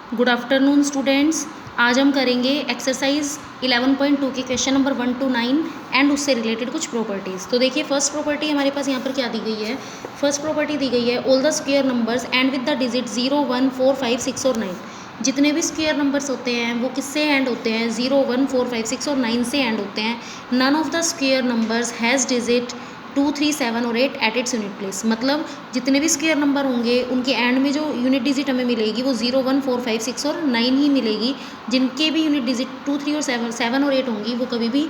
Good afternoon students. आज हम करेंगे एक्सरसाइज 11.2 के क्वेश्चन नंबर 1 to 9 एंड उससे रिलेटेड कुछ प्रॉपर्टीज़। तो देखिए फर्स्ट प्रॉपर्टी हमारे पास यहाँ पर क्या दी गई है। फर्स्ट प्रॉपर्टी दी गई है all the square numbers and with the digit 0, 1, 4, 5, 6 और 9। जितने भी स्क्वायर नंबर्स होते हैं वो किससे एंड होते हैं, 0, 1, 4, 5, 6 और 9 से एंड होते हैं। None of the square numbers has digit 2, 3, 7 और 8 एट इट्स यूनिट प्लेस। मतलब जितने भी स्क्वायर नंबर होंगे उनके एंड में जो यूनिट डिजिट हमें मिलेगी वो 0, 1, 4, 5, 6 और 9 ही मिलेगी। जिनके भी यूनिट डिजिट 2, 3 और 7 और 8 होंगी वो कभी भी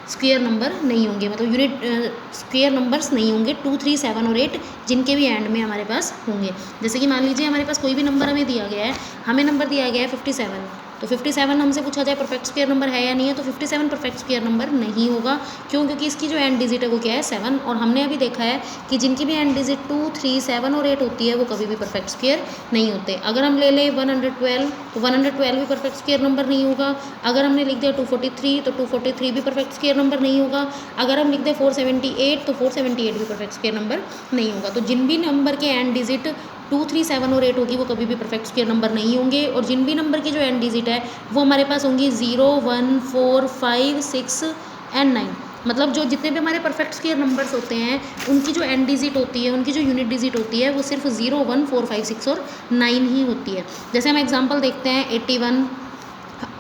स्क्वायर नंबर नहीं होंगे, मतलब यूनिट स्क्वायर नंबर्स नहीं होंगे 2, 3, 7 और 8 जिनके भी एंड में हमारे पास होंगे। जैसे कि मान लीजिए हमारे पास कोई भी नंबर हमें दिया गया है, हमें नंबर दिया गया है 57। तो 57 हमसे पूछा जाए परफेक्ट स्क्वायर नंबर है या नहीं है, तो 57 परफेक्ट स्क्वायर नंबर नहीं होगा। क्यों? क्योंकि इसकी जो एंड डिजिट है वो क्या है, 7। और हमने अभी देखा है कि जिनकी भी एंड डिजिट 2, 3, 7 और 8 होती है वो कभी भी परफेक्ट स्क्वायर नहीं होते। अगर हम ले लें 112 तो 112 भी परफेक्ट स्क्वायर नंबर नहीं होगा। अगर हमने लिख दिया 243 तो 243 भी परफेक्ट स्क्वायर नंबर नहीं होगा। अगर हम लिख दें 478 तो 478 भी परफेक्ट स्क्वायर नंबर नहीं होगा। तो जिन भी नंबर के एंड डिजिट 2, 3, 7 और 8 होगी वो कभी भी परफेक्ट स्क्वायर नंबर नहीं होंगे। और जिन भी नंबर की जो एंड डिजिट है वो हमारे पास होंगी 0, 1, 4, 5, 6 एंड 9। मतलब जो जितने भी हमारे परफेक्ट स्क्वायर नंबर्स होते हैं उनकी जो एंड डिजिट होती है, उनकी जो यूनिट डिजिट होती है वो सिर्फ 0, 1, 4, 5, 6 और 9 ही होती है। जैसे हम एग्जांपल देखते हैं, 81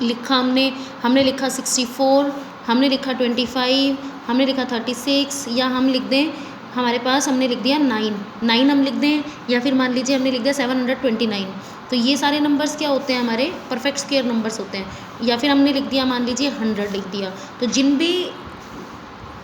लिखा हमने लिखा 64, हमने लिखा 25, हमने लिखा 36, या हम लिख दें हमारे पास हमने लिख दिया 9 हम लिख दें, या फिर मान लीजिए हमने लिख दिया 729। तो ये सारे नंबर्स क्या होते हैं, हमारे परफेक्ट स्क्वायर नंबर्स होते हैं। या फिर हमने लिख दिया मान लीजिए 100 लिख दिया। तो जिन भी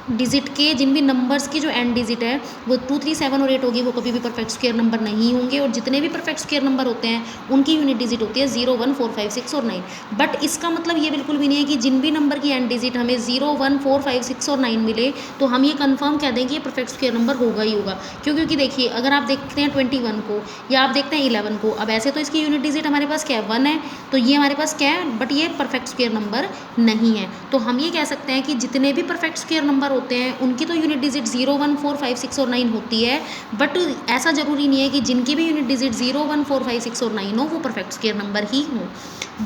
डिजिट के, जिन भी नंबर्स की जो एंड डिजिट है वो 2, 3, 7 और 8 होगी वो कभी भी परफेक्ट स्क्वायर नंबर नहीं होंगे। और जितने भी परफेक्ट स्क्वायर नंबर होते हैं उनकी यूनिट डिजिट होती है 0, 1, 4, 5, 6 और 9। बट इसका मतलब ये बिल्कुल भी नहीं है कि जिन भी नंबर की एंड डिजिट हमें 0, 1, 4, 5, 6 और 9 मिले तो हम ये कंफर्म कह दें कि ये परफेक्ट स्क्वायर नंबर होगा ही होगा। क्यों? क्योंकि देखिए अगर आप देखते हैं 21 को या आप देखते हैं 11 को, अब ऐसे तो इसकी यूनिट डिजिट हमारे पास क्या है, 1 है, तो ये हमारे पास क्या है, बट ये परफेक्ट स्क्वायर नंबर नहीं है। तो हम ये कह सकते हैं कि जितने भी परफेक्ट स्क्वायर नंबर होते हैं उनकी तो यूनिट डिजिट 0, 1, 4, 5, 6 और 9 होती है। बट ऐसा जरूरी नहीं है कि जिनकी भी यूनिट डिजिट 0, 1, 4, 5, 6 और 9 हो वो परफेक्ट स्क्वायर नंबर ही हो।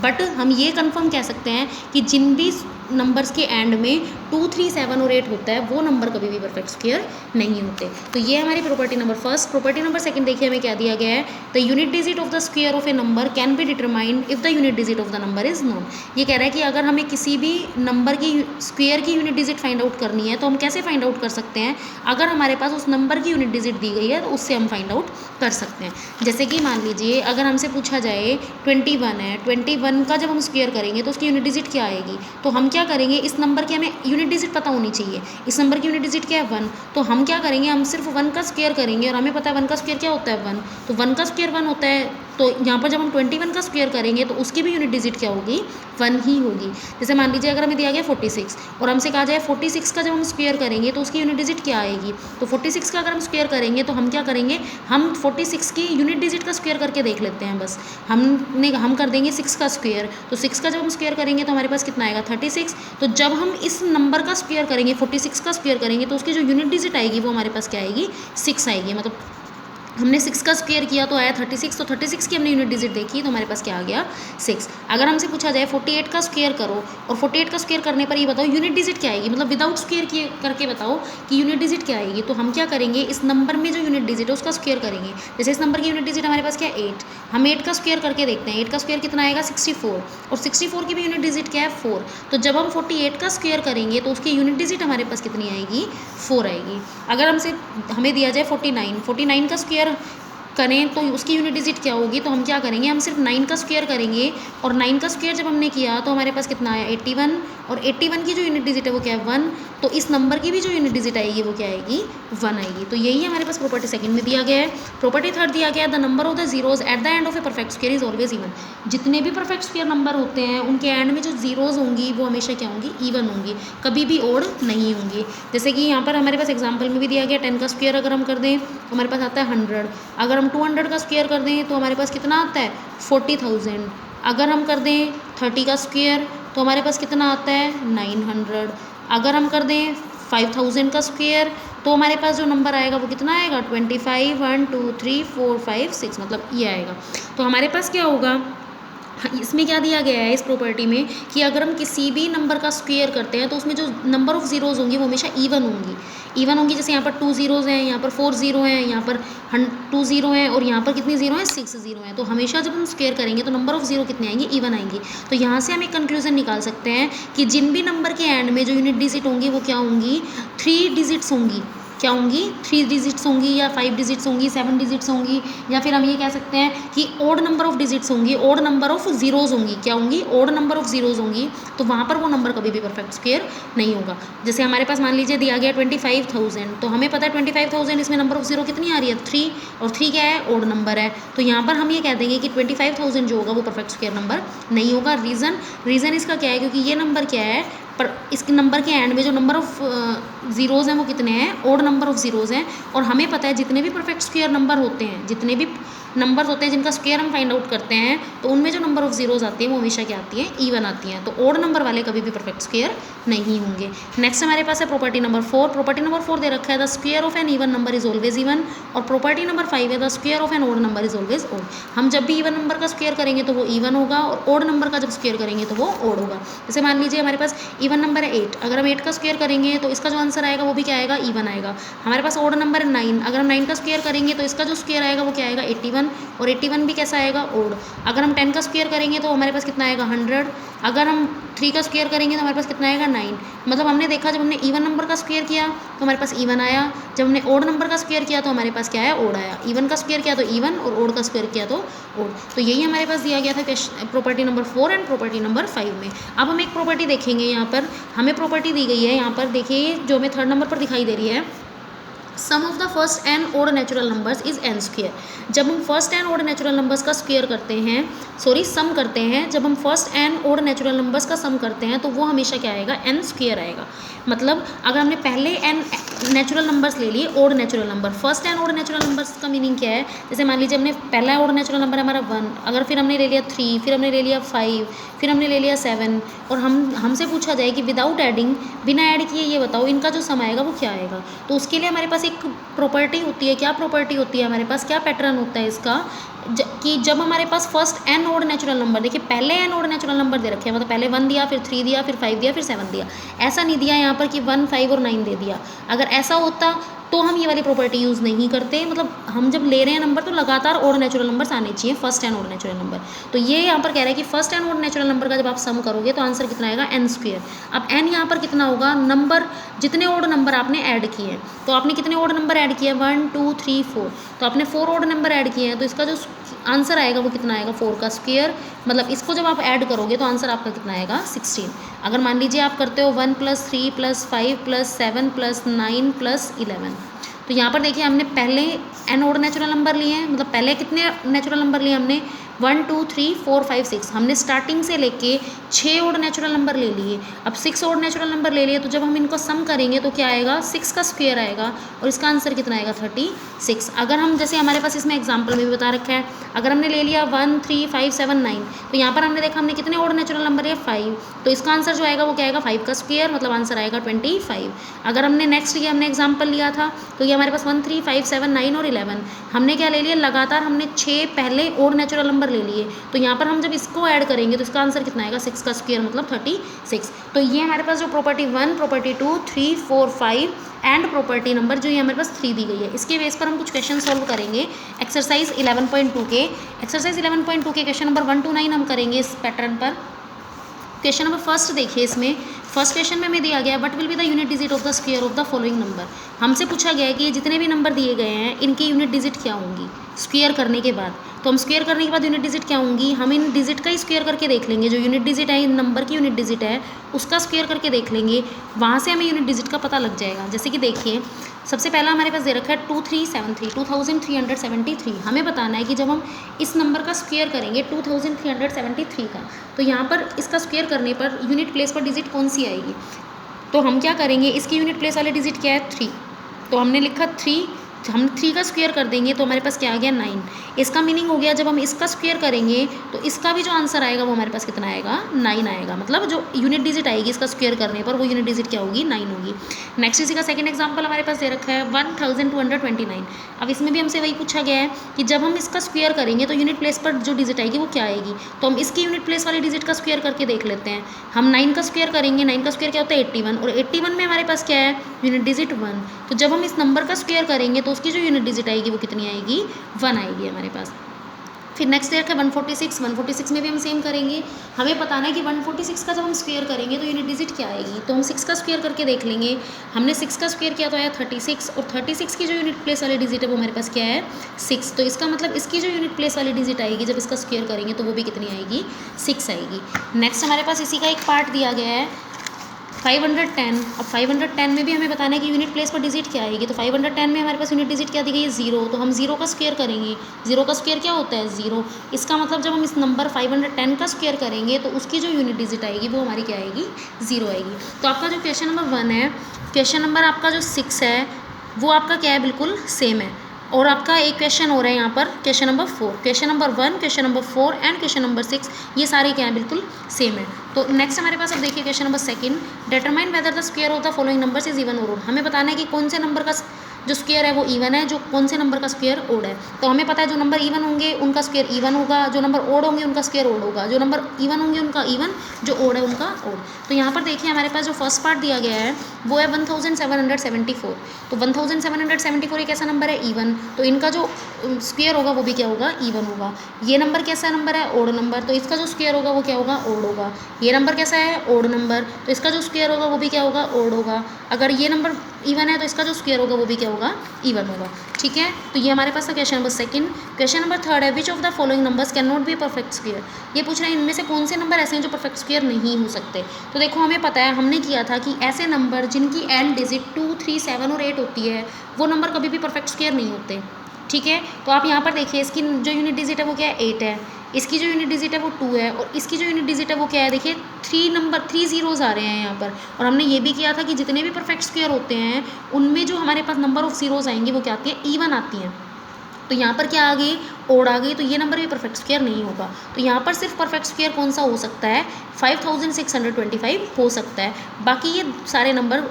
बट हम ये कंफर्म कह सकते हैं कि जिन भी नंबर्स के एंड में 2, 3, 7 और 8 होता है वो नंबर कभी भी परफेक्ट स्क्वायर नहीं होते। तो ये हमारी property number first. Property number second देखिए हमें क्या दिया गया है, the unit digit of the square of A number can be determined if the unit digit of the number is known. ये कह रहा है कि अगर हमें किसी भी नंबर की स्क्वायर की यूनिट डिजिट फाइंड आउट करनी है तो हम कैसे फाइंड आउट कर सकते हैं, अगर हमारे पास उस नंबर की यूनिट डिजिट दी गई है तो उससे हम फाइंड आउट कर सकते हैं। जैसे कि मान लीजिए अगर हमसे पूछा जाए 21 है, 21 का जब हम स्क्वायर करेंगे तो उसकी यूनिट डिजिट क्या आएगी, तो हम क्या करेंगे, इस नंबर की हमें यूनिट डिजिट पता होनी चाहिए। इस नंबर की यूनिट डिजिट क्या है, 1। तो हम क्या करेंगे, हम सिर्फ 1 का स्क्वायर करेंगे और हमें पता है 1 का स्क्वायर क्या होता है, 1। तो 1 का स्क्वायर 1 होता है। तो यहाँ पर जब हम 21 का स्क्वायर करेंगे तो उसकी भी यूनिट डिजिट क्या होगी, 1 ही होगी। जैसे मान लीजिए अगर हमें दिया गया 46 और हमसे कहा जाए 46 का जब हम स्क्वायर करेंगे तो उसकी यूनिट डिजिट क्या आएगी, तो 46 का अगर हम स्क्वायर करेंगे तो हम क्या करेंगे, हम 46 की यूनिट डिजिट का स्क्वायर करके देख लेते हैं। बस हम कर देंगे 6 का स्क्वायर, तो 6 का जब हम स्क्वायर करेंगे तो हमारे पास कितना आएगा, 36। तो जब हम इस नंबर का स्क्वायर करेंगे, 46 का स्क्वायर करेंगे तो उसकी जो यूनिट डिजिट आएगी वो हमारे पास क्या आएगी, 6 आएगी। मतलब हमने 6 का स्क्वायर किया तो आया 36, तो 36 की हमने यूनिट डिजिट देखी तो हमारे पास क्या आ गया, 6। अगर हमसे पूछा जाए 48 का स्क्वायर करो और 48 का स्क्वायर करने पर ये बताओ यूनिट डिजिट क्या आएगी, मतलब विदाउट स्क्वायर किए करके बताओ कि यूनिट डिजिट क्या आएगी, तो हम क्या करेंगे, इस नंबर में जो यूनिट डिजिट है उसका स्क्वायर करेंगे। जैसे इस नंबर की यूनिट डिजिट हमारे पास क्या है, 8। हम 8 का स्क्वायर करके देखते हैं, 8 का स्क्वायर कितना आएगा, 64। और 64 की भी यूनिट डिजिट क्या है, 4। तो जब हम 48 का स्क्वायर करेंगे तो उसकी यूनिट डिजिट हमारे पास कितनी आएगी, 4 आएगी। अगर हमें दिया जाए 49 का स्क्वायर करें तो उसकी यूनिट डिजिट क्या होगी, तो हम क्या करेंगे, हम सिर्फ 9 का स्क्वायर करेंगे और 9 का स्क्वायर जब हमने किया तो हमारे पास कितना आया, 81। और 81 की जो यूनिट डिजिट है वो क्या है, 1। तो इस नंबर की भी जो यूनिट डिजिट आएगी वो क्या आएगी, 1 आएगी। तो यही हमारे पास प्रॉपर्टी सेकंड में दिया गया है। प्रॉपर्टी थर्ड दिया गया है, the number of the zeros at the end of A perfect square is always even. जितने भी परफेक्ट स्क्वायर नंबर होते हैं उनके एंड में जो जीरोज होंगी वो हमेशा क्या होंगी, इवन होंगी, कभी भी ओड नहीं होंगी। जैसे कि यहाँ पर हमारे पास एग्जाम्पल में भी दिया गया, 10 का स्क्वायर अगर हम कर दें तो हमारे पास आता है 100। अगर हम 200 का स्क्वायर कर दें तो हमारे पास कितना आता है, 40,000। अगर हम कर दें 30 का स्क्वायर तो हमारे पास कितना आता है, 900। अगर हम कर दें 5000 का स्क्वायर तो हमारे पास जो नंबर आएगा वो कितना आएगा, 25, 1, 2, 3, 4, 5, 6, मतलब ये आएगा। तो हमारे पास क्या होगा, इसमें क्या दिया गया है इस प्रॉपर्टी में कि अगर हम किसी भी नंबर का स्क्वायर करते हैं तो उसमें जो नंबर ऑफ जीरोज़ होंगी वो हमेशा इवन होंगी। इवन होंगी, जैसे यहाँ पर 2 जीरोज़ हैं, यहाँ पर 4 जीरो हैं, यहाँ पर 2 जीरो हैं और यहाँ पर कितनी जीरो हैं, 6 जीरो हैं। तो हमेशा जब हम स्क्वायर करेंगे तो नंबर ऑफ जीरो कितने आएंगे, इवन आएंगे। तो यहाँ से हम एक कंक्लूजन निकाल सकते हैं कि जिन भी नंबर के एंड में जो यूनिट डिजिट होंगी वो क्या होंगी, 3 डिजिट्स होंगी। क्या होंगी, 3 डिजिट्स होंगी या 5 डिजिट्स होंगी, 7 डिजिट्स होंगी, या फिर हम ये कह सकते हैं कि ओड नंबर ऑफ डिजिट्स होंगी, ओड नंबर ऑफ जीरोज़ होंगी। क्या होंगी, ओड नंबर ऑफ जीरोज़ होंगी। तो वहाँ पर वो नंबर कभी भी परफेक्ट स्क्वायर नहीं होगा। जैसे हमारे पास मान लीजिए दिया गया 25,000, तो हमें पता है 25,000 इसमें नंबर ऑफ जीरो कितनी आ रही है, 3, और 3 क्या है, ओड नंबर है। तो यहाँ पर हम ये कह देंगे कि 25,000 जो होगा वो परफेक्ट स्क्वायर नंबर नहीं होगा। रीज़न इसका क्या है, क्योंकि ये नंबर क्या है, पर इसके नंबर के एंड में जो नंबर ऑफ ज़ीरोज़ हैं वो कितने हैं, ओड नंबर ऑफ ज़ीरोज़ हैं। और हमें पता है जितने भी परफेक्ट स्क्वायर नंबर होते हैं, जितने भी नंबर्स होते हैं जिनका स्क्वायर हम फाइंड आउट करते हैं, तो उनमें जो नंबर ऑफ ज़ीरोज़ आती हैं वो हमेशा क्या आती हैं, इवन आती हैं। तो ओड नंबर वाले कभी भी परफेक्ट स्क्वायर नहीं होंगे। नेक्स्ट हमारे पास है प्रॉपर्टी नंबर 4। प्रॉपर्टी नंबर 4 दे रखा है the square of an even number is always even. और प्रॉपर्टी नंबर 5 है the square of an odd number is always odd. हम जब भी इवन नंबर का स्क्वायर करेंगे तो वो इवन होगा, और ओड नंबर का जब स्क्वायर करेंगे तो वो ओड होगा। जैसे मान लीजिए हमारे पास इवन नंबर है 8, अगर हम 8 का स्क्वायर करेंगे तो इसका जो आंसर आएगा वो भी क्या आएगा, इवन आएगा। हमारे पास ओड नंबर है 9, अगर हम 9 का स्क्वायर करेंगे तो इसका जो स्क्वायर आएगा वो क्या आएगा, 81, और 81 भी कैसा आएगा, ओड। अगर हम 10 का स्क्वायर करेंगे तो हमारे पास कितना आएगा, 100। अगर हम 3 का स्क्वायर करेंगे तो हमारे पास कितना आएगा, 9। मतलब हमने देखा जब हमने इवन नंबर का स्क्वायर किया तो हमारे पास इवन आया, जब हमने ओड नंबर का स्क्वायर किया तो हमारे पास क्या आया, ओड आया। इवन का स्क्वायर किया तो इवन, और ओड का स्क्वायर किया तो ओड। तो यही हमारे पास दिया गया था property number 4 and property number 5 में। अब हम एक प्रॉपर्टी देखेंगे, यहाँ पर हमें प्रॉपर्टी दी गई है, यहाँ पर देखिए जो हमें 3rd नंबर पर दिखाई दे रही है, sum of the first and odd natural numbers is n square. जब हम first and odd natural numbers का स्क्वायर करते हैं, सम करते हैं, जब हम first and odd natural numbers का सम करते हैं तो वो हमेशा क्या आएगा, एन स्क्वायर आएगा। मतलब अगर हमने पहले एन नेचुरल नंबर्स ले लिए, odd natural number, first and odd natural numbers का मीनिंग क्या है, जैसे मान लीजिए हमने पहला ओड नेचुरल नंबर हमारा 1, अगर फिर हमने ले लिया 3, फिर हमने ले लिया 5, फिर हमने ले लिया 7, और हमसे पूछा जाए कि विदाउट एडिंग, बिना ऐड किए ये बताओ इनका जो सम आएगा वो क्या आएगा। तो उसके लिए हमारे पास एक प्रॉपर्टी होती है, क्या प्रॉपर्टी होती है हमारे पास, क्या पैटर्न होता है इसका, कि जब हमारे पास first n odd natural number, देखिए पहले एन ओड नेचुरल नंबर दे रखे हैं, मतलब पहले 1 दिया, फिर 3 दिया, फिर 5 दिया, फिर 7 दिया। ऐसा नहीं दिया यहाँ पर कि 1, 5 और 9 दे दिया। अगर ऐसा होता तो हम ये वाली प्रॉपर्टी यूज़ नहीं करते। मतलब हम जब ले रहे हैं नंबर तो लगातार ओड नेचुरल नंबर्स आने चाहिए, first and odd natural number. तो ये यहाँ पर कह रहा है कि first and odd natural number का जब आप सम करोगे तो आंसर कितना आएगा, एन स्क्वायर। अब एन यहाँ पर कितना होगा, नंबर, जितने ओड नंबर आपने ऐड किए हैं। तो आपने कितने ओड नंबर ऐड किए, 1, 2, 3, 4, तो आपने 4 ओड नंबर ऐड किए हैं, तो इसका जो आंसर आएगा वो कितना आएगा, 4 का स्क्वायर। मतलब इसको जब आप ऐड करोगे तो आंसर आपका कितना आएगा, 16। अगर मान लीजिए आप करते हो 1 + 3 + 5 + 7 + 9 + 11, तो यहाँ पर देखिए हमने पहले एन ओड नेचुरल नंबर लिए हैं, मतलब पहले कितने नेचुरल नंबर लिए हमने, 1, 2, 3, 4, 5, 6, हमने स्टार्टिंग से लेके 6 ओड नेचुरल नंबर ले लिए। अब 6 ओड नेचुरल नंबर ले लिए, तो जब हम इनको सम करेंगे तो क्या आएगा, 6 का स्क्वायर आएगा, और इसका आंसर कितना आएगा, 36। अगर हम, जैसे हमारे पास इसमें एग्जाम्पल में भी बता रखा है, अगर हमने ले लिया 1, 3, 5, 7, 9, तो यहाँ पर हमने देखा हमने कितने ओड नेचुरल नंबर है, 5, तो इसका आंसर जो आएगा वो क्या आएगा, 5 का स्क्वायर, मतलब आंसर आएगा 25। अगर हमने नेक्स्ट ये हमने एग्जाम्पल लिया था, तो ये हमारे पास 1, 3, 5, 7, 9 और 11, हमने क्या ले लिया, लगातार हमने 6 पहले ओड नेचुरल नंबर ले लिए। तो यहाँ पर हम जब इसको ऐड करेंगे तो इसका आंसर कितना आएगा, 6 का स्क्वायर, मतलब 36। तो ये हमारे पास जो property 1, property 2, 3, 4, 5 and property number जो ये हमारे पास 3 दी गई है, इसके बेस पर हम कुछ क्वेश्चन सॉल्व करेंगे एक्सरसाइज 11.2 के। एक्सरसाइज 11.2 के क्वेश्चन नंबर 1 to 9 हम करेंगे इस पैटर्न पर। क्वेश्चन नंबर फर्स्ट देखिए, इसमें फर्स्ट क्वेश्चन में हमें दिया गया है what will be the unit digit of the square of the following number. हमसे पूछा गया है कि जितने भी नंबर दिए गए हैं इनकी यूनिट डिजिट क्या होंगी स्क्वायर करने के बाद। तो हम स्क्वायर करने के बाद यूनिट डिजिट क्या होंगी, हम इन डिजिट का ही स्क्वायर करके देख लेंगे। जो यूनिट डिजिट है, इन नंबर की यूनिट डिजिट है, उसका स्क्वायर करके देख लेंगे, वहाँ से हमें यूनिट डिजिट का पता लग जाएगा। जैसे कि देखिए सबसे पहला हमारे पास दे रखा है 2373, 2373। हमें बताना है कि जब हम इस नंबर का स्क्वायर करेंगे 2373 का, तो यहाँ पर इसका स्क्वायर करने पर यूनिट प्लेस पर डिजिट कौन सी आएगी। तो हम क्या करेंगे, इसकी यूनिट प्लेस वाले डिजिट क्या है, 3, तो हमने लिखा 3, हम 3 का स्क्वायर कर देंगे तो हमारे पास क्या आ गया 9। इसका मीनिंग हो गया जब हम इसका स्क्वायर करेंगे तो इसका भी जो आंसर आएगा वो हमारे पास कितना आएगा 9 आएगा। मतलब जो यूनिट डिजिट आएगी इसका स्क्वायर करने पर वो यूनिट डिजिट क्या होगी 9 होगी। नेक्स्ट इसी का सेकंड एग्जांपल हमारे पास दे रखा है 1229। अब इसमें भी हमसे वही पूछा गया है कि जब हम इसका स्क्वायर करेंगे तो यूनिट प्लेस पर जो डिजिट आएगी वो क्या आएगी। तो हम इसकी यूनिट प्लेस वाले डिजिट का स्क्वायर करके देख लेते हैं। हम 9 का स्क्वायर करेंगे, 9 का स्क्वायर क्या होता है 81 और 81 में हमारे पास क्या है यूनिट डिजिट 1। तो जब हम इस नंबर का स्क्वायर करेंगे तो उसकी जो यूनिट डिजिट आएगी वो कितनी आएगी 1 आएगी हमारे पास। फिर नेक्स्ट देखा 146 में भी हम सेम करेंगे। हमें बताना है कि 146 का जब हम स्क्वायर करेंगे तो यूनिट डिजिट क्या आएगी। तो हम 6 का स्क्वायर करके देख लेंगे। हमने 6 का स्क्वायर किया तो आया 36 और 36 की जो यूनिट प्लेस वाली डिजिट है वो हमारे पास क्या है 6। तो इसका मतलब इसकी जो यूनिट प्लेस वाली डिजिट आएगी जब इसका स्क्वायर करेंगे तो वो भी कितनी आएगी 6 आएगी। नेक्स्ट हमारे पास इसी का एक पार्ट दिया गया है 510। अब 510 में भी हमें बताना है कि यूनिट प्लेस पर डिजिट क्या आएगी। तो 510 में हमारे पास यूनिट डिजिट क्या दी गई है 0। तो हम 0 का स्क्वायर करेंगे। 0 का स्क्वायर क्या होता है 0। इसका मतलब जब हम इस नंबर 510 का स्क्वायर करेंगे तो उसकी जो यूनिट डिजिट आएगी वो हमारी क्या आएगी 0 आएगी। तो आपका जो क्वेश्चन नंबर 1 है, क्वेश्चन नंबर आपका जो 6 है वो आपका क्या है बिल्कुल सेम है। और आपका एक क्वेश्चन हो रहा है यहाँ पर question number 4, question number 1, question number 4 and question number 6 ये सारे क्या हैं बिल्कुल सेम है। तो नेक्स्ट हमारे पास अब देखिए question number 2, determine whether the square of the following numbers is even और ओड। हमें बताना है कि कौन से नंबर का जो स्क्वायर है वो इवन है, जो कौन से नंबर का स्क्वायर ओड है। तो हमें पता है जो नंबर इवन होंगे उनका स्क्वायर इवन होगा, जो नंबर ओड होंगे उनका स्क्वायर ओड होगा, जो नंबर इवन होंगे उनका इवन, जो ओड है उनका ओड। तो यहाँ पर देखिए हमारे पास जो फर्स्ट पार्ट दिया गया है वो है 1774। तो 1774 एक ऐसा नंबर है इवन, तो इनका जो स्क्वायर होगा वो भी क्या होगा इवन होगा। ये नंबर कैसा नंबर है ओड नंबर, तो इसका जो स्क्वायर होगा वो क्या होगा ओड होगा। ये नंबर कैसा है ओड नंबर, तो इसका जो स्क्वायर होगा वो भी क्या होगा ओड होगा। अगर ये नंबर इवन है तो इसका जो स्क्वायर होगा वो भी क्या होगा इवन होगा। ठीक है, तो ये हमारे पास था क्वेश्चन नंबर 2। क्वेश्चन नंबर 3 है which of the following numbers can not be perfect square. ये पूछ रहे हैं इनमें से कौन से नंबर ऐसे हैं जो परफेक्ट स्क्वायर नहीं हो सकते। तो देखो हमें पता है हमने किया था कि ऐसे नंबर जिनकी एंड डिजिट 2, 3, 7 और 8 होती है वो नंबर कभी भी परफेक्ट स्क्वायर नहीं होते। ठीक है, तो आप यहाँ पर देखिए इसकी जो यूनिट डिजिट है वो क्या है 8 है, इसकी जो यूनिट डिजिट है वो 2 है और इसकी जो यूनिट डिजिट है वो क्या है देखिए 3 जीरोज़ आ रहे हैं यहाँ पर। और हमने ये भी किया था कि जितने भी परफेक्ट स्क्वायर होते हैं उनमें जो हमारे पास नंबर ऑफ जीरोज़ आएंगे वो क्या आती है इवन आती हैं। तो यहाँ पर क्या आ गई ओड आ गई, तो ये नंबर भी परफेक्ट स्क्वायर नहीं होगा। तो यहाँ पर सिर्फ परफेक्ट स्क्वायर कौन सा हो सकता है 5625 हो सकता है, बाकी ये सारे नंबर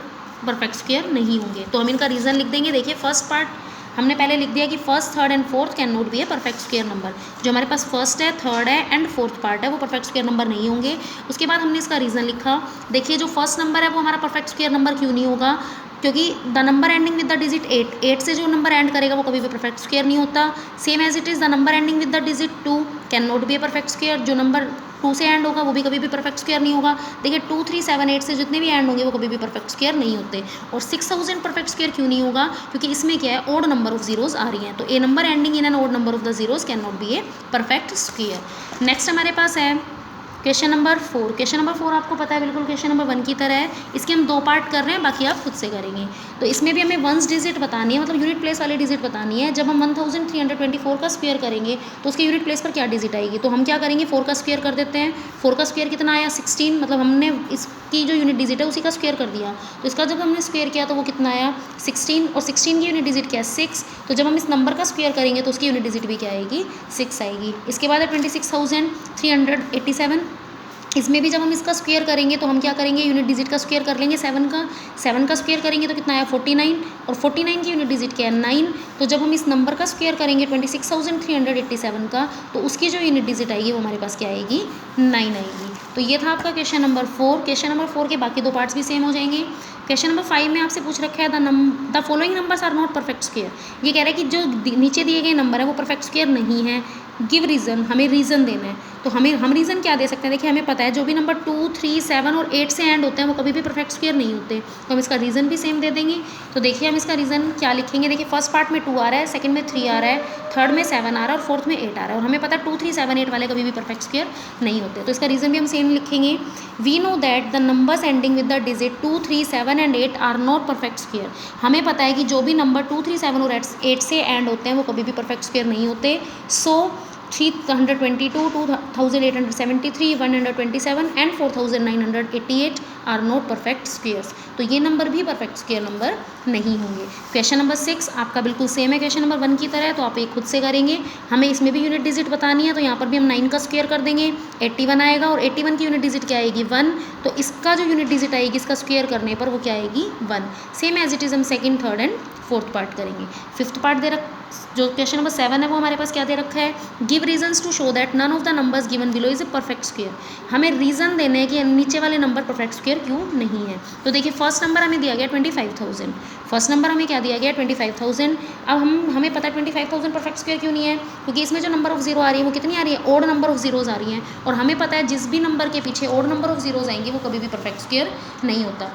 परफेक्ट स्क्वायर नहीं होंगे। तो हम इनका रीज़न लिख देंगे। देखिए फर्स्ट पार्ट हमने पहले लिख दिया कि first, third and fourth can not be a perfect square number. जो हमारे पास फर्स्ट है, थर्ड है एंड फोर्थ पार्ट है वो परफेक्ट स्क्वायर नंबर नहीं होंगे। उसके बाद हमने इसका रीज़न लिखा। देखिए जो फर्स्ट नंबर है वो हमारा परफेक्ट स्क्वायर नंबर क्यों नहीं होगा, क्योंकि the number ending with the digit 8 से जो नंबर एंड करेगा वो कभी भी परफेक्ट स्क्वायर नहीं होता। Same as it is the number ending with the digit 2 can not be a perfect square. जो नंबर 2 से एंड होगा वो भी कभी भी परफेक्ट स्क्वायर नहीं होगा। देखिए 2, 3, 7, 8 से जितने भी एंड होंगे वो कभी भी परफेक्ट स्क्वायर नहीं होते। और 6000 परफेक्ट स्क्वायर क्यों नहीं होगा, क्योंकि इसमें क्या है ओड नंबर ऑफ जीरोज़ आ रही हैं। तो a number ending in an odd number of the zeros can not be a perfect square. Next हमारे पास है क्वेश्चन नंबर 4। क्वेश्चन नंबर 4 आपको पता है बिल्कुल क्वेश्चन नंबर 1 की तरह है। इसके हम 2 पार्ट कर रहे हैं, बाकी आप खुद से करेंगे। तो इसमें भी हमें वंस डिजिट बतानी है, मतलब यूनिट प्लेस वाली डिजिट बतानी है। जब हम 1324 का स्क्वायर करेंगे तो उसके यूनिट प्लेस पर क्या डिजिट आएगी। तो हम क्या करेंगे 4 का स्क्वायर कर देते हैं। 4 का स्क्वायर कितना आया 16, मतलब हमने इसकी जो यूनिट डिजिट है उसी का स्क्वायर कर दिया। तो इसका जब हमने स्क्वायर किया तो वो कितना आया 16 और 16 की यूनिट डिजिट क्या है 6। तो जब हम इस नंबर का स्क्वायर करेंगे तो उसकी यूनिट डिजिट भी क्या आएगी 6 आएगी। इसके बाद है 26387। इसमें भी जब हम इसका स्क्वायर करेंगे तो हम क्या करेंगे यूनिट डिजिट का स्क्वायर कर लेंगे 7 का स्क्वायर करेंगे तो कितना आया 49 और 49 की यूनिट डिजिट क्या है 9। तो जब हम इस नंबर का स्क्वायर करेंगे 26387 का तो उसकी जो यूनिट डिजिट आएगी वो हमारे पास क्या आएगी 9 आएगी। तो ये था आपका क्वेश्चन नंबर 4। क्वेश्चन नंबर 4 के बाकी 2 पार्ट्स भी सेम हो जाएंगे। क्वेश्चन नंबर 5 में आपसे पूछ रखा है the following numbers are not perfect square. ये कह रहा है कि जो नीचे दिए गए नंबर है वो परफेक्ट स्क्वायर नहीं है। गिव रीज़न, हमें रीज़न देना है। तो हम रीज़न क्या दे सकते हैं, देखिए हमें पता है जो भी नंबर 2, 3, 7 और 8 से एंड होते हैं वो कभी भी परफेक्ट स्क्वायर नहीं होते। तो हम इसका रीज़न भी सेम दे देंगे। तो देखिए हम इसका रीज़न क्या लिखेंगे। देखिए फर्स्ट पार्ट में 2 आ रहा है, सेकंड में 3 आ रहा है, थर्ड में 7 आ रहा है और फोर्थ में 8 आ रहा है। और हमें पता है 2, 3, 7, 8 वाले कभी भी परफेक्ट स्क्वायर नहीं होते। तो इसका रीज़न भी हम सेम लिखेंगे। We know that the numbers ending with the digit 2, 3, 7 and 8 are not perfect square. हमें पता है कि जो भी नंबर 2, 3, 7 और 8 से एंड होते हैं वो कभी भी परफेक्ट स्क्वायर नहीं होते। So 322, 2873, 127 and 4988 are not perfect squares. तो ये नंबर भी परफेक्ट स्क्वेयर नंबर नहीं होंगे। क्वेश्चन नंबर 6 आपका बिल्कुल सेम है क्वेश्चन नंबर 1 की तरह, तो आप एक खुद से करेंगे। हमें इसमें भी यूनिट डिजिट बतानी है, तो यहाँ पर भी हम 9 का स्क्वेयर कर देंगे, 81 आएगा, और 81 की यूनिट डिजिट क्या आएगी 1, तो इसका जो यूनिट डिजिट आएगी इसका स्क्वेयर करने पर वो क्या आएगी 1। सेम एज इट इज़ हम second, third and fourth part करेंगे। फिफ्थ पार्ट जो क्वेश्चन नंबर 7 है वो हमारे पास क्या दे रखा है, give reasons to show that none of the numbers given below is a perfect square. हमें रीजन देने हैं कि नीचे वाले नंबर परफेक्ट स्क्वेयर क्यों नहीं है। तो देखिए फर्स्ट नंबर हमें दिया गया 25,000, फर्स्ट नंबर हमें क्या दिया गया 25,000। अब हमें पता है 25,000 परफेक्ट स्क्वेयर क्यों नहीं है, क्योंकि इसमें जो नंबर ऑफ जीरो आ रही है वो कितनी आ रही है, ओड नंबर ऑफ जीरोज आ रही हैं, और हमें पता है जिस भी नंबर के पीछे ओड नंबर ऑफ जीरोज आएंगे वो कभी भी परफेक्ट स्क्वेयर नहीं होता।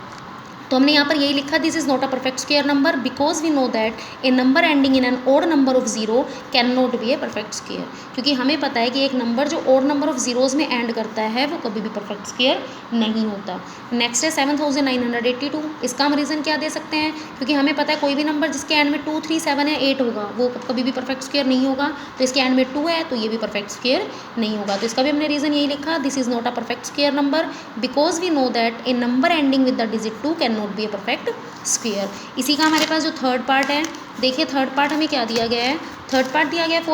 तो हमने यहाँ पर यही लिखा, this is not a perfect square number because we know that a number ending in an odd number of zero can not be a perfect square. क्योंकि हमें पता है कि एक नंबर जो ओड नंबर ऑफ जीरोज में end करता है वो कभी भी परफेक्ट स्क्वेयर नहीं होता। नेक्स्ट है 7,982, इसका हम रीज़न क्या दे सकते हैं, क्योंकि हमें पता है कोई भी नंबर जिसके एंड में 2, 3, 7 है 8 होगा वो कभी भी परफेक्ट स्क्वेयर नहीं होगा। तो इसके एंड में 2 है तो ये भी परफेक्ट स्क्वेयर नहीं होगा। तो इसका भी हमने रीज़न यही लिखा, this is not a perfect square number because we know that a number ending with the digit 2 can not be a perfect square. इसी का हमारे पास जो थर्ड पार्ट है, देखिए थर्ड पार्ट हमें क्या दिया गया है, थर्ड पार्ट दिया गया है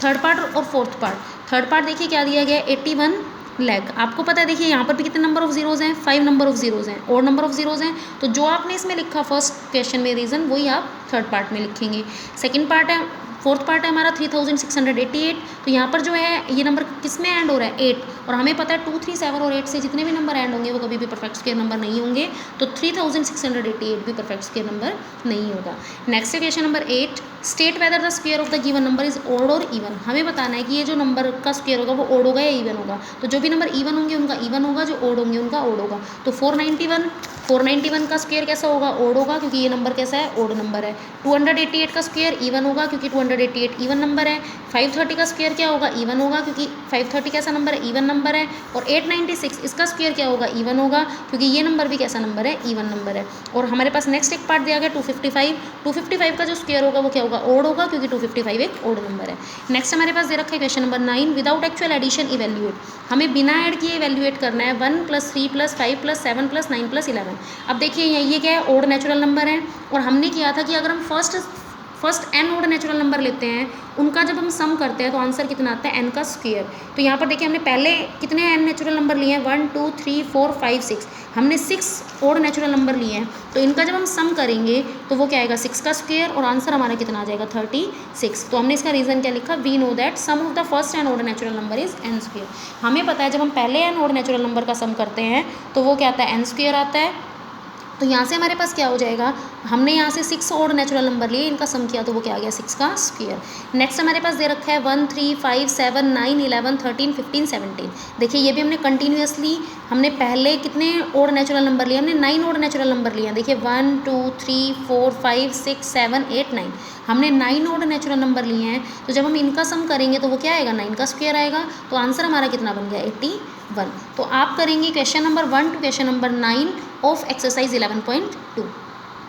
थर्ड पार्ट और फोर्थ पार्ट। थर्ड पार्ट देखिए क्या दिया गया है 81 लैख। आपको पता है देखिए यहाँ पर भी कितने नंबर ऑफ जीरोज हैं, 5 नंबर ऑफ जीरोज हैं, और नंबर ऑफ जीरोज हैं। तो जो आपने इसमें लिखा फर्स्ट क्वेश्चन में रीज़न वही आप थर्ड पार्ट में लिखेंगे। सेकंड पार्ट है, फोर्थ पार्ट है हमारा 3,688। तो यहाँ पर जो है ये नंबर किस में एंड हो रहा है 8, और हमें पता है 2, 3, 7 और 8 से जितने भी नंबर एंड होंगे वो कभी भी परफेक्ट स्क्वेयर नंबर नहीं होंगे। तो 3,688 भी परफेक्ट स्क्वेयर नंबर नहीं होगा। Next question number 8, state whether the square of the given number is odd और इवन। हमें बताना है कि ये जो नंबर का स्क्वेयर होगा वो ओड होगा या इवन होगा। तो जो भी नंबर इवन होंगे उनका इवन होगा, जो ओड होंगे उनका ओड होगा। तो 491 का स्क्वेयर कैसा होगा, ओड होगा, क्योंकि ये नंबर कैसा है ओड नंबर है। 288 का स्क्वेयर इवन होगा क्योंकि 288 इवन नंबर है। 530 का स्क्वेयर क्या होगा, इवन होगा, क्योंकि 530 कैसा नंबर है, इवन नंबर है। और 896 इसका स्क्वेयर क्या होगा, इवन होगा, क्योंकि ये नंबर भी कैसा नंबर है, इवन नंबर है। और हमारे पास नेक्स्ट एक पार्ट दिया गया 255 का जो स्क्वेयर होगा वो क्या होगा, ओड होगा, क्योंकि 255 एक ओड नंबर है। नेक्स्ट हमारे पास दे रखा है question number 9, without actual addition evaluate. हमें बिना ऐड किए इवेल्यूएट करना है 1 + 3 + 5 + 7 + 9 + 11। अब देखिए ये क्या है, ओड नेचुरल नंबर है, और हमने किया था कि अगर हम first n odd natural number लेते हैं उनका जब हम सम करते हैं तो आंसर कितना आता है n का स्क्वेयर। तो यहाँ पर देखिए हमने पहले कितने n नेचुरल नंबर लिए हैं, 1, 2, 3, 4, 5, 6। हमने 6 ओड नेचुरल नंबर लिए हैं, तो इनका जब हम सम करेंगे तो वो क्या आएगा 6 का स्क्वेयर, और आंसर हमारा कितना आ जाएगा 36। तो हमने इसका रीज़न क्या लिखा, we know that sum of the first n odd natural number is n square. हमें पता है जब हम पहले n ओड नेचुरल नंबर का सम करते हैं तो वो क्या आता है n स्क्वेयर आता है। तो यहाँ से हमारे पास क्या हो जाएगा, हमने यहाँ से 6 ओड नेचुरल नंबर लिए, इनका सम किया तो वो क्या आ गया 6 का स्क्वेयर। नेक्स्ट हमारे पास दे रखा है 1, 3, 5, 7, 9, 11, 13, 15, 17। देखिए ये भी हमने कंटिन्यूसली, हमने पहले कितने ओड नेचुरल नंबर लिए, हमने 9 ओड नेचुरल नंबर लिए हैं। देखिए 1, 2, 3, 4, 5, 6, 7, 8, 9, हमने 9 ओड नेचुरल नंबर लिए हैं। तो जब हम इनका सम करेंगे तो वो क्या आएगा 9 का स्क्वेयर आएगा। तो आंसर हमारा कितना बन गया 81। तो आप करेंगे question number 1 to question number 9 of exercise 11.2।